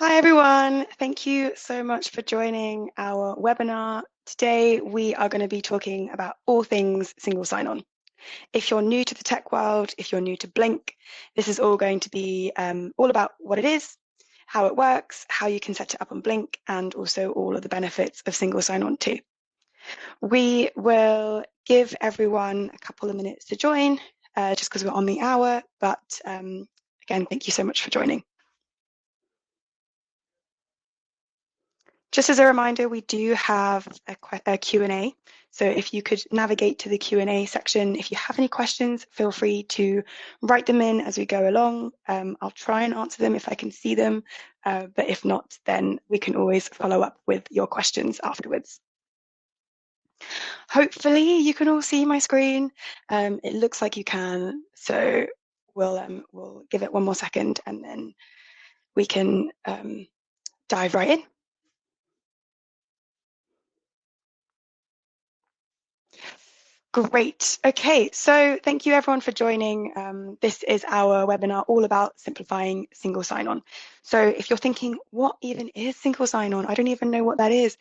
Hi everyone, thank you so much for joining our webinar. Today we are going to be talking about all things single sign-on. If you're new to the tech world, if you're new to Blink, this is all going to be all about what it is, how it works, how you can set it up on Blink, and also all of the benefits of single sign-on too. We will give everyone a couple of minutes to join just because we're on the hour, but again, thank you so much for joining. Just as a reminder, we do have a Q&A. So if you could navigate to the Q&A section, if you have any questions, feel free to write them in as we go along. I'll try and answer them if I can see them, but if not, then we can always follow up with your questions afterwards. Hopefully you can all see my screen. It looks like you can, so we'll give it one more second and then we can dive right in. Great. Okay, so thank you everyone for joining. This is our webinar all about simplifying single sign-on. So if you're thinking, what even is single sign-on? I don't even know what that is.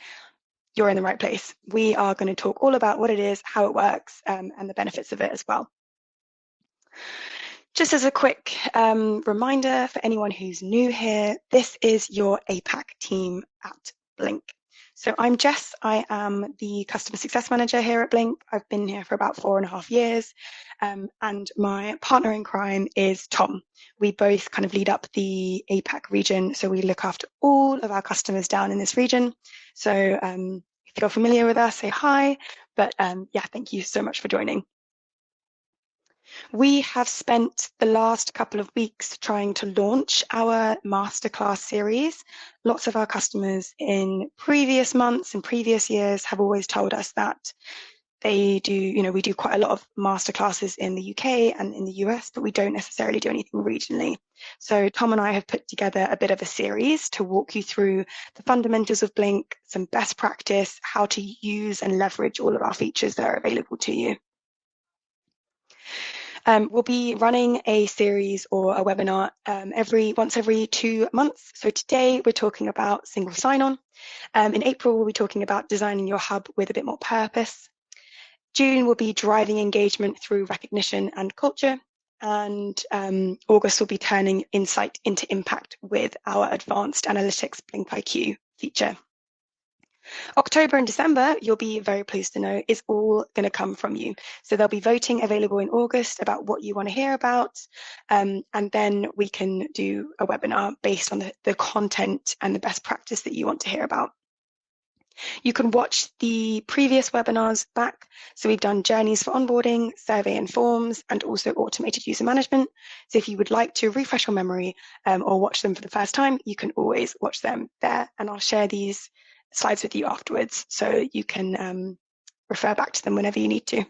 You're in the right place. We are going to talk all about what it is, how it works, and the benefits of it as well. Just as a quick reminder for anyone who's new here, this is your APAC team at Blink. So I'm Jess, I am the Customer Success Manager here at Blink. I've been here for about 4.5 years, and my partner in crime is Tom. We both kind of lead up the APAC region, so we look after all of our customers down in this region. So if you're familiar with us, say hi, but yeah, thank you so much for joining. We have spent the last couple of weeks trying to launch our Masterclass series. Lots of our customers in previous months and previous years have always told us that they do, we do quite a lot of masterclasses in the UK and in the US, but we don't necessarily do anything regionally. So Tom and I have put together a bit of a series to walk you through the fundamentals of Blink, some best practice, how to use and leverage all of our features that are available to you. We'll be running a series or a webinar once every 2 months. So today we're talking about single sign-on. In April, we'll be talking about designing your hub with a bit more purpose. June will be driving engagement through recognition and culture. And August will be turning insight into impact with our advanced analytics Blink IQ feature. October and December, you'll be very pleased to know, is all going to come from you. So there'll be voting available in August about what you want to hear about, and then we can do a webinar based on the content and the best practice that you want to hear about. You can watch the previous webinars back. So we've done journeys for onboarding, survey and forms, and also automated user management. So if you would like to refresh your memory or watch them for the first time, you can always watch them there. And I'll share these slides with you afterwards so you can refer back to them whenever you need to.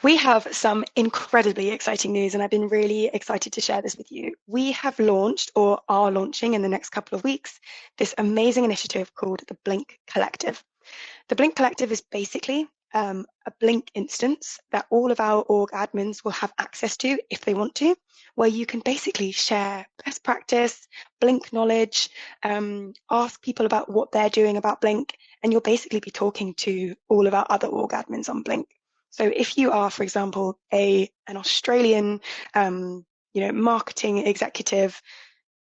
We have some incredibly exciting news, and I've been really excited to share this with you. We have launched, or are launching in the next couple of weeks, this amazing initiative called the Blink Collective. The Blink Collective is basically a Blink instance that all of our org admins will have access to if they want to, where you can basically share best practice, Blink knowledge, ask people about what they're doing about Blink, and you'll basically be talking to all of our other org admins on Blink. So if you are, for example, an Australian marketing executive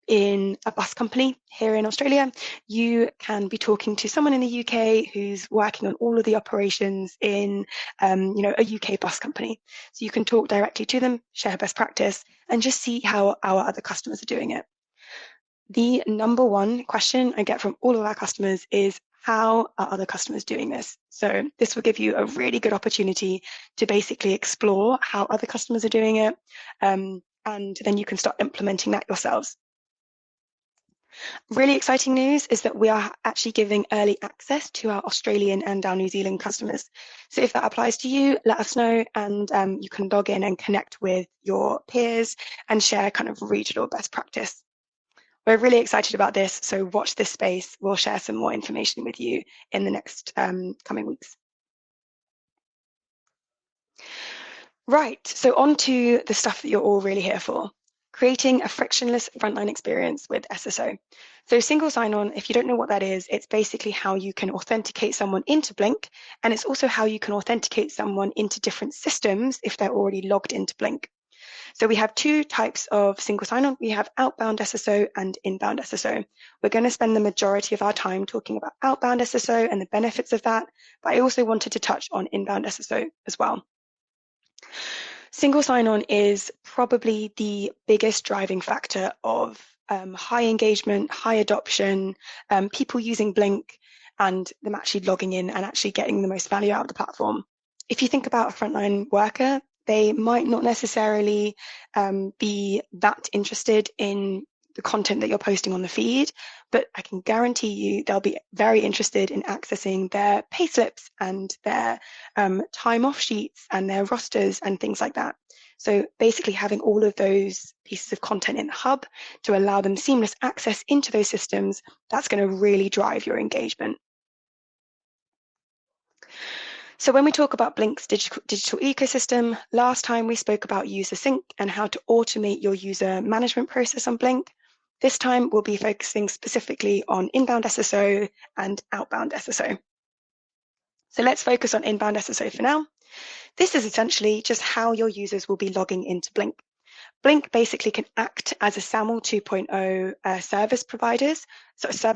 in a bus company here in Australia, you can be talking to someone in the UK who's working on all of the operations in a UK bus company. So you can talk directly to them, share best practice, and just see how our other customers are doing it. The number one question I get from all of our customers is, how are other customers doing this? So this will give you a really good opportunity to basically explore how other customers are doing it, and then you can start implementing that yourselves. Really exciting news is that we are actually giving early access to our Australian and our New Zealand customers. So if that applies to you, let us know, and you can log in and connect with your peers and share kind of regional best practice. We're really excited about this, so watch this space. We'll share some more information with you in the next coming weeks. Right, so on to the stuff that you're all really here for. creating a frictionless frontline experience with SSO. So single sign-on, if you don't know what that is, it's basically how you can authenticate someone into Blink, and it's also how you can authenticate someone into different systems if they're already logged into Blink. So we have two types of single sign-on. We have outbound SSO and inbound SSO. We're going to spend the majority of our time talking about outbound SSO and the benefits of that, but I also wanted to touch on inbound SSO as well. Single sign-on is probably the biggest driving factor of high engagement, high adoption, people using Blink, and them actually logging in and actually getting the most value out of the platform. If you think about a frontline worker, they might not necessarily be that interested in the content that you're posting on the feed, but I can guarantee you they'll be very interested in accessing their payslips and their time off sheets and their rosters and things like that. So basically having all of those pieces of content in the hub to allow them seamless access into those systems, that's going to really drive your engagement. So when we talk about Blink's digital ecosystem, last time we spoke about user sync and how to automate your user management process on Blink. This time we'll be focusing specifically on inbound SSO and outbound SSO. So let's focus on inbound SSO for now. This is essentially just how your users will be logging into Blink. Blink basically can act as a SAML 2.0 service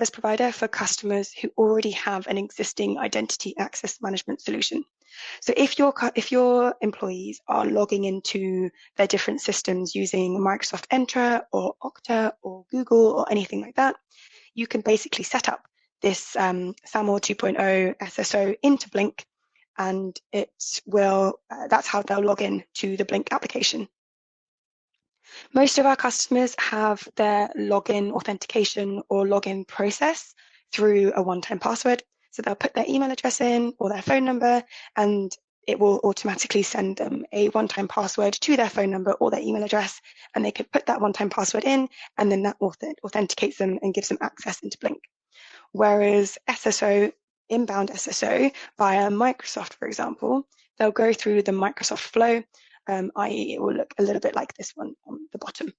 provider for customers who already have an existing identity access management solution. So if your employees are logging into their different systems using Microsoft Entra or Okta or Google or anything like that, you can basically set up this SAML 2.0 SSO into Blink, and that's how they'll log in to the Blink application. Most of our customers have their login authentication or login process through a one-time password. So they'll put their email address in or their phone number, and it will automatically send them a one-time password to their phone number or their email address, and they could put that one-time password in, and then that authenticates them and gives them access into Blink. Whereas SSO, inbound SSO via Microsoft, for example, they'll go through the Microsoft flow, i.e. it will look a little bit like this one on the bottom.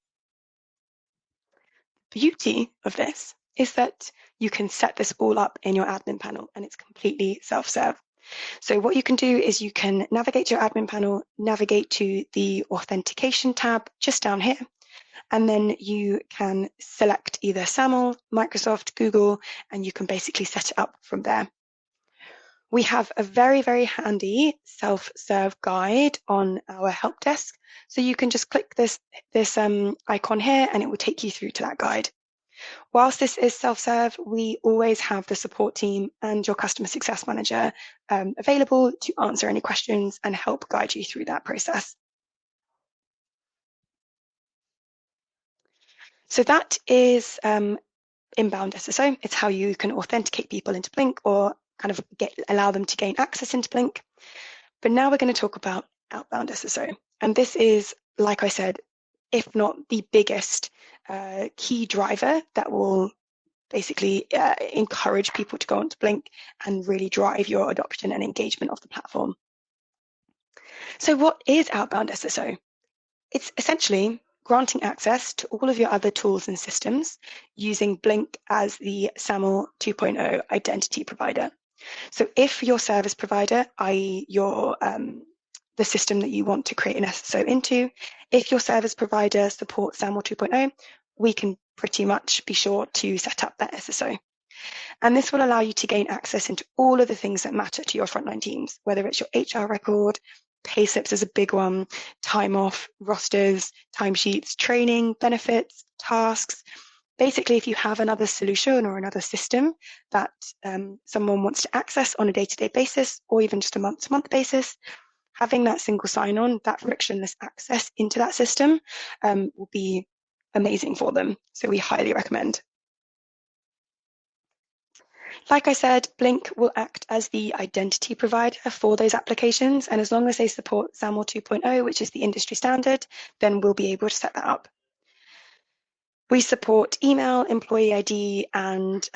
The beauty of this is that you can set this all up in your admin panel, and it's completely self-serve. So what you can do is you can navigate to your admin panel, navigate to the authentication tab just down here, and then you can select either SAML, Microsoft, Google, and you can basically set it up from there. We have a very, very handy self-serve guide on our help desk. So you can just click this icon here and it will take you through to that guide. Whilst this is self-serve, we always have the support team and your customer success manager available to answer any questions and help guide you through that process. So that is inbound SSO. It's how you can authenticate people into Blink or kind of allow them to gain access into Blink. But now we're going to talk about outbound SSO. And this is, like I said, if not the biggest key driver that will basically encourage people to go onto Blink and really drive your adoption and engagement of the platform. So what is outbound SSO? It's essentially granting access to all of your other tools and systems using Blink as the SAML 2.0 identity provider. So if your service provider, i.e. the system that you want to create an SSO into, if your service provider supports SAML 2.0, we can pretty much be sure to set up that SSO. And this will allow you to gain access into all of the things that matter to your frontline teams, whether it's your HR record, payslips is a big one, time off, rosters, timesheets, training, benefits, tasks. Basically, if you have another solution or another system that someone wants to access on a day-to-day basis or even just a month-to-month basis, having that single sign-on, that frictionless access into that system will be amazing for them. So we highly recommend. Like I said, Blink will act as the identity provider for those applications, and as long as they support SAML 2.0, which is the industry standard, then we'll be able to set that up. We support email, employee ID, and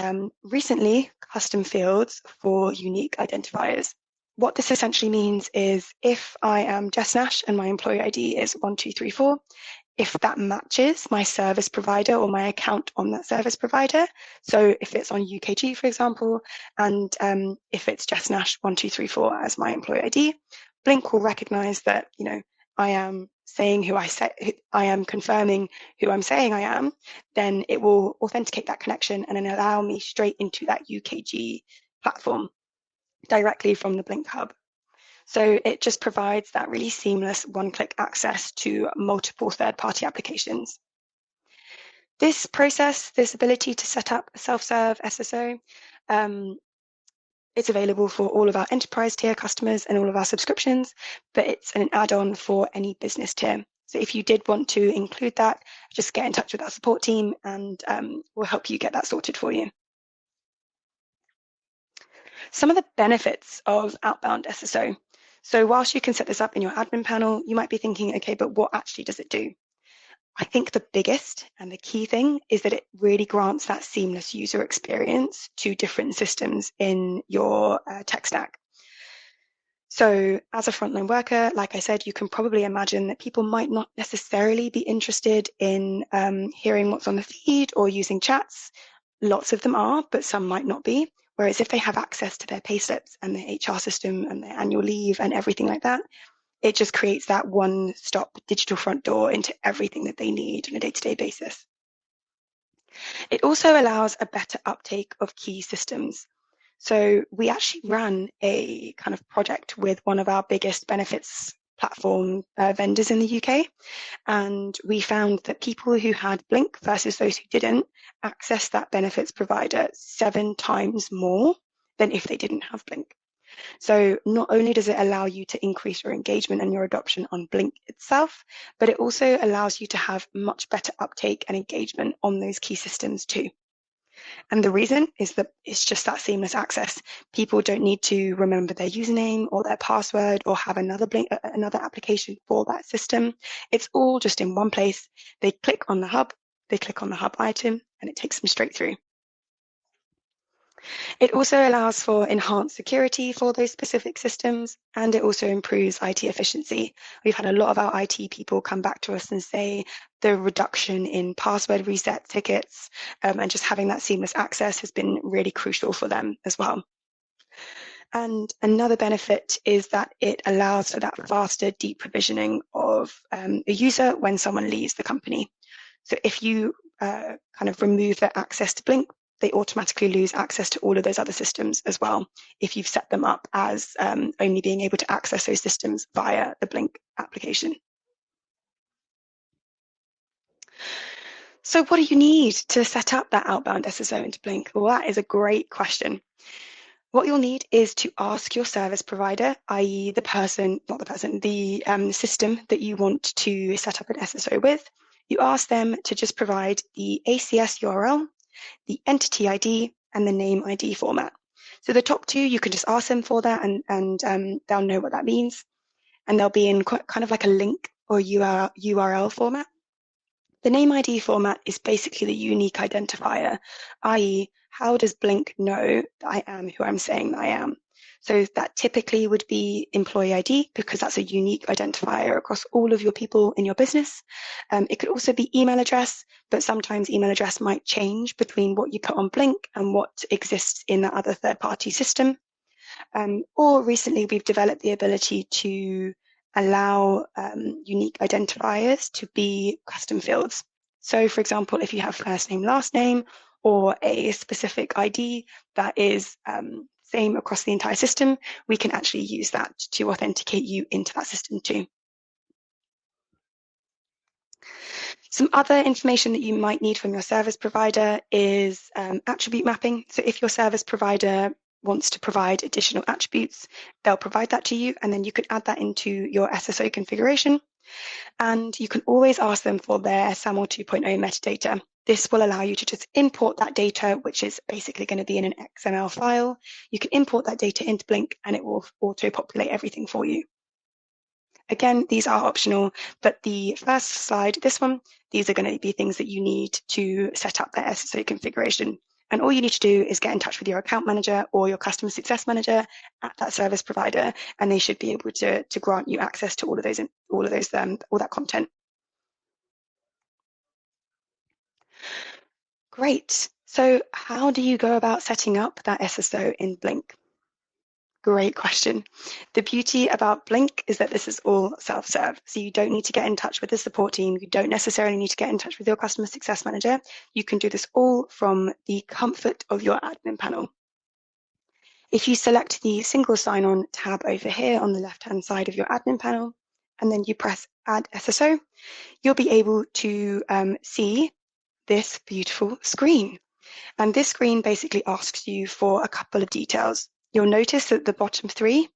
recently custom fields for unique identifiers. What this essentially means is if I am Jess Nash and my employee ID is 1234, if that matches my service provider or my account on that service provider. So if it's on UKG, for example, and if it's JessNash1234 as my employee ID, Blink will recognize that, I am saying I am confirming who I'm saying I am, then it will authenticate that connection and then allow me straight into that UKG platform directly from the Blink Hub. So it just provides that really seamless one-click access to multiple third-party applications. This process, this ability to set up a self-serve SSO, it's available for all of our enterprise tier customers and all of our subscriptions, but it's an add-on for any business tier. So if you did want to include that, just get in touch with our support team and we'll help you get that sorted for you. Some of the benefits of outbound SSO. So whilst you can set this up in your admin panel, you might be thinking, okay, but what actually does it do? I think the biggest and the key thing is that it really grants that seamless user experience to different systems in your tech stack. So as a frontline worker, like I said, you can probably imagine that people might not necessarily be interested in hearing what's on the feed or using chats. Lots of them are, but some might not be. Whereas if they have access to their payslips and their HR system and their annual leave and everything like that, it just creates that one-stop digital front door into everything that they need on a day-to-day basis. It also allows a better uptake of key systems. So we actually ran a kind of project with one of our biggest benefits platform vendors in the UK, and we found that people who had Blink versus those who didn't access that benefits provider 7 times more than if they didn't have Blink. So not only does it allow you to increase your engagement and your adoption on Blink itself, but it also allows you to have much better uptake and engagement on those key systems too. And the reason is that it's just that seamless access. People don't need to remember their username or their password or have another application for that system. It's all just in one place. They click on the hub, they click on the hub item, and it takes them straight through. It also allows for enhanced security for those specific systems, and it also improves IT efficiency. We've had a lot of our IT people come back to us and say the reduction in password reset tickets and just having that seamless access has been really crucial for them as well. And another benefit is that it allows for that faster deep provisioning of a user when someone leaves the company. So if you kind of remove their access to Blink, they automatically lose access to all of those other systems as well, if you've set them up as only being able to access those systems via the Blink application. So what do you need to set up that outbound SSO into Blink? Well, that is a great question. What you'll need is to ask your service provider, i.e. the system that you want to set up an SSO with. You ask them to just provide the ACS URL, the entity ID, and the name ID format. So the top two, you can just ask them for that and they'll know what that means. And they'll be in kind of like a link or URL format. The name ID format is basically the unique identifier, i.e. how does Blink know that I am who I'm saying that I am? So that typically would be employee ID because that's a unique identifier across all of your people in your business. It could also be email address, but sometimes email address might change between what you put on Blink and what exists in that other third-party system. Or recently we've developed the ability to allow unique identifiers to be custom fields. So for example, if you have first name, last name, or a specific ID that is same across the entire system, we can actually use that to authenticate you into that system too. Some other information that you might need from your service provider is attribute mapping. So if your service provider wants to provide additional attributes, they'll provide that to you, and then you can add that into your SSO configuration. And you can always ask them for their SAML 2.0 metadata. This will allow you to just import that data, which is basically going to be in an XML file. You can import that data into Blink and it will auto-populate everything for you. Again, these are optional, but the first slide, this one, these are going to be things that you need to set up their SSO configuration. And all you need to do is get in touch with your account manager or your customer success manager at that service provider, and they should be able to grant you access to all that content. Great. So how do you go about setting up that SSO in Blink? Great question. The beauty about Blink is that this is all self-serve. So you don't need to get in touch with the support team. You don't necessarily need to get in touch with your customer success manager. You can do this all from the comfort of your admin panel. If you select the single sign-on tab over here on the left-hand side of your admin panel, and then you press Add SSO, you'll be able to see this beautiful screen. And this screen basically asks you for a couple of details. You'll notice that the bottom three,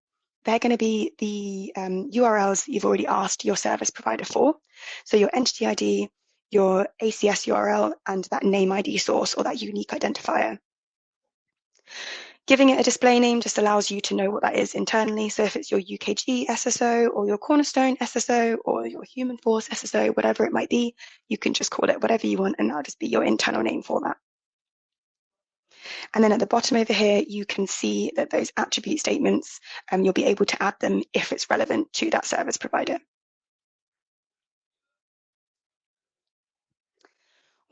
they're going to be the URLs that you've already asked your service provider for. So your entity ID, your ACS URL, and that name ID source or that unique identifier. Giving it a display name just allows you to know what that is internally. So if it's your UKG SSO or your Cornerstone SSO or your Human Force SSO, whatever it might be, you can just call it whatever you want and that'll just be your internal name for that. And then at the bottom over here, you can see that those attribute statements, you'll be able to add them if it's relevant to that service provider.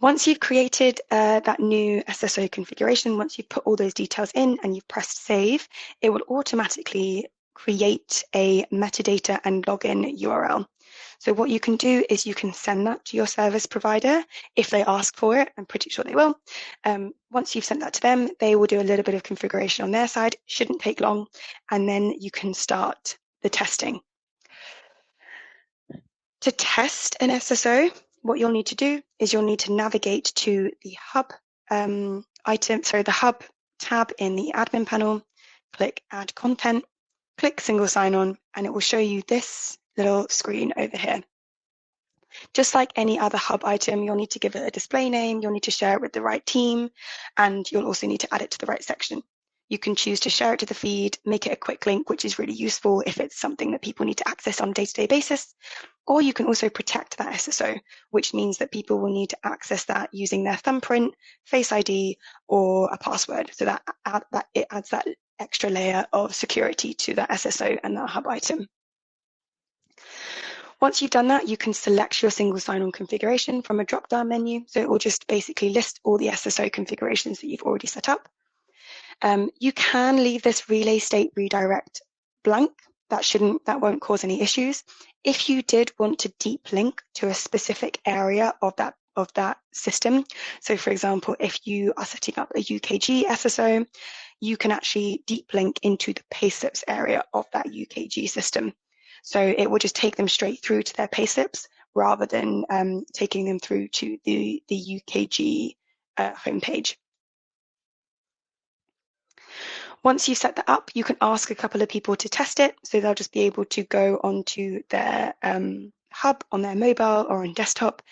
Once you've created that new SSO configuration, once you've put all those details in and you've pressed save, it will automatically create a metadata and login URL. So what you can do is you can send that to your service provider if they ask for it. I'm pretty sure they will. Once you've sent that to them, they will do a little bit of configuration on their side. Shouldn't take long. And then you can start the testing. To test an SSO, what you'll need to do is you'll need to navigate to the hub the hub tab in the admin panel, click add content, click single sign-on, and it will show you this little screen over here. Just like any other hub item, you'll need to give it a display name, you'll need to share it with the right team, and you'll also need to add it to the right section. You can choose to share it to the feed, make it a quick link, which is really useful if it's something that people need to access on a day-to-day basis, or you can also protect that SSO, which means that people will need to access that using their thumbprint, Face ID, or a password. So that it adds that extra layer of security to that SSO and that hub item. Once you've done that, you can select your single sign-on configuration from a drop-down menu. So it will just basically list all the SSO configurations that you've already set up. You can leave this relay state redirect blank. That won't cause any issues. If you did want to deep link to a specific area of that system, so for example, if you are setting up a UKG SSO, you can actually deep link into the payslips area of that UKG system. So it will just take them straight through to their payslips rather than taking them through to the UKG homepage. Once you set that up, you can ask a couple of people to test it. So they'll just be able to go onto their hub on their mobile or on desktop.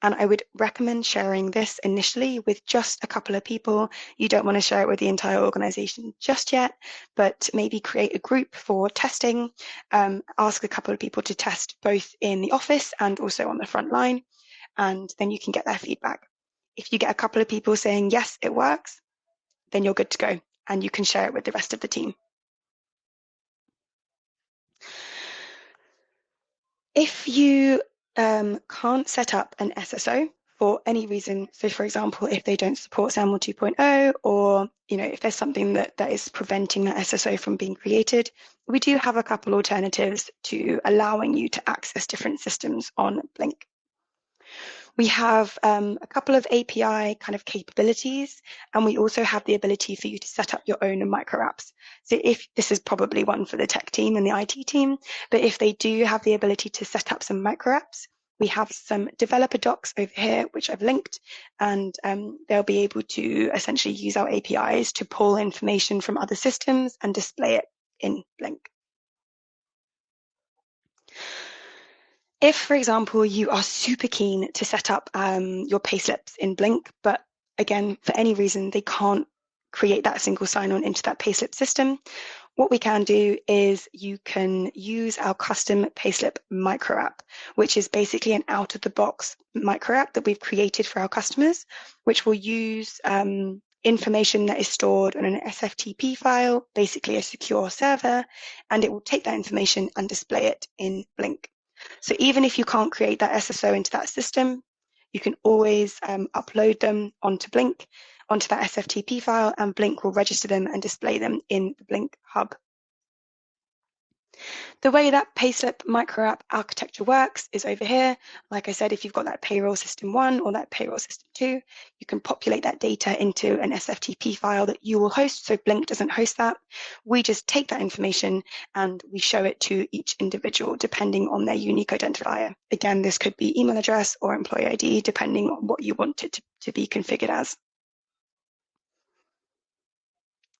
And I would recommend sharing this initially with just a couple of people. You don't want to share it with the entire organization just yet, but maybe create a group for testing. Ask a couple of people to test both in the office and also on the front line. And then you can get their feedback. If you get a couple of people saying, yes, it works, then you're good to go. And you can share it with the rest of the team. If you can't set up an SSO for any reason, so for example, if they don't support SAML 2.0, or if there's something that is preventing that SSO from being created, we do have a couple alternatives to allowing you to access different systems on Blink. We have a couple of API kind of capabilities, and we also have the ability for you to set up your own micro apps. So if this is probably one for the tech team and the IT team, but if they do have the ability to set up some micro apps, we have some developer docs over here, which I've linked, and they'll be able to essentially use our APIs to pull information from other systems and display it in Blink. If, for example, you are super keen to set up your payslips in Blink, but again, for any reason, they can't create that single sign-on into that payslip system, what we can do is you can use our custom payslip micro app, which is basically an out-of-the-box micro app that we've created for our customers, which will use information that is stored on an SFTP file, basically a secure server, and it will take that information and display it in Blink. So even if you can't create that SSO into that system, You can always upload them onto Blink, onto that SFTP file, and Blink will register them and display them in the Blink Hub. The way that Payslip micro app architecture works is over here. Like I said, if you've got that payroll system 1 or that payroll system 2, you can populate that data into an SFTP file that you will host, so Blink doesn't host that. We just take that information and we show it to each individual depending on their unique identifier. Again, this could be email address or employee ID, depending on what you want it to be configured as.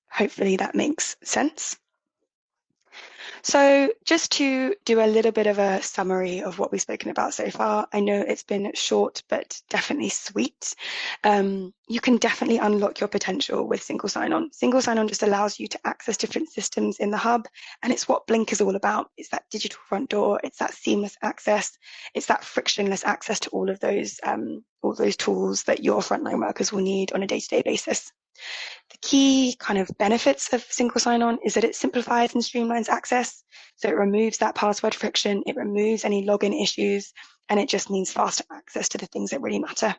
Hopefully that makes sense. So just to do a little bit of a summary of what we've spoken about so far, I know it's been short, but definitely sweet. You can definitely unlock your potential with single sign-on. Single sign-on just allows you to access different systems in the hub, and it's what Blink is all about. It's that digital front door, it's that seamless access, it's that frictionless access to all those tools that your frontline workers will need on a day-to-day basis. The key kind of benefits of single sign-on is that it simplifies and streamlines access. So it removes that password friction, it removes any login issues, and it just means faster access to the things that really matter.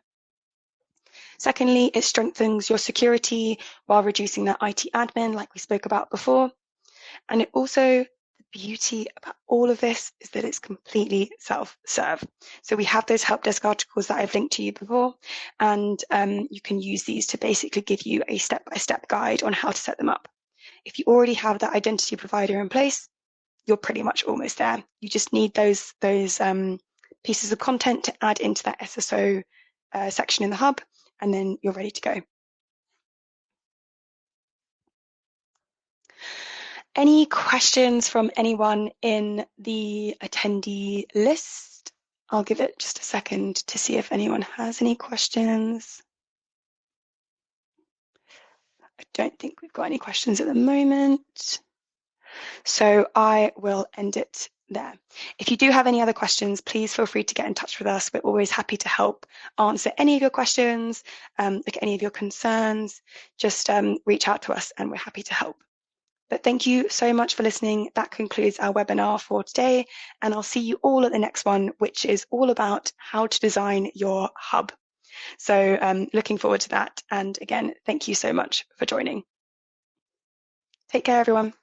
Secondly, it strengthens your security while reducing that IT admin like we spoke about before. And it also, the beauty about all of this is that it's completely self-serve. So we have those help desk articles that I've linked to you before, and you can use these to basically give you a step-by-step guide on how to set them up. If you already have that identity provider in place, you're pretty much almost there. You just need those pieces of content to add into that SSO section in the hub, and then you're ready to go. Any questions from anyone in the attendee list? I'll give it just a second to see if anyone has any questions. I don't think we've got any questions at the moment. So I will end it there. If you do have any other questions, please feel free to get in touch with us. We're always happy to help answer any of your questions, look at any of your concerns. Just reach out to us and we're happy to help. But thank you so much for listening. That concludes our webinar for today, and I'll see you all at the next one, which is all about how to design your hub. So looking forward to that. And again, thank you so much for joining. Take care, everyone.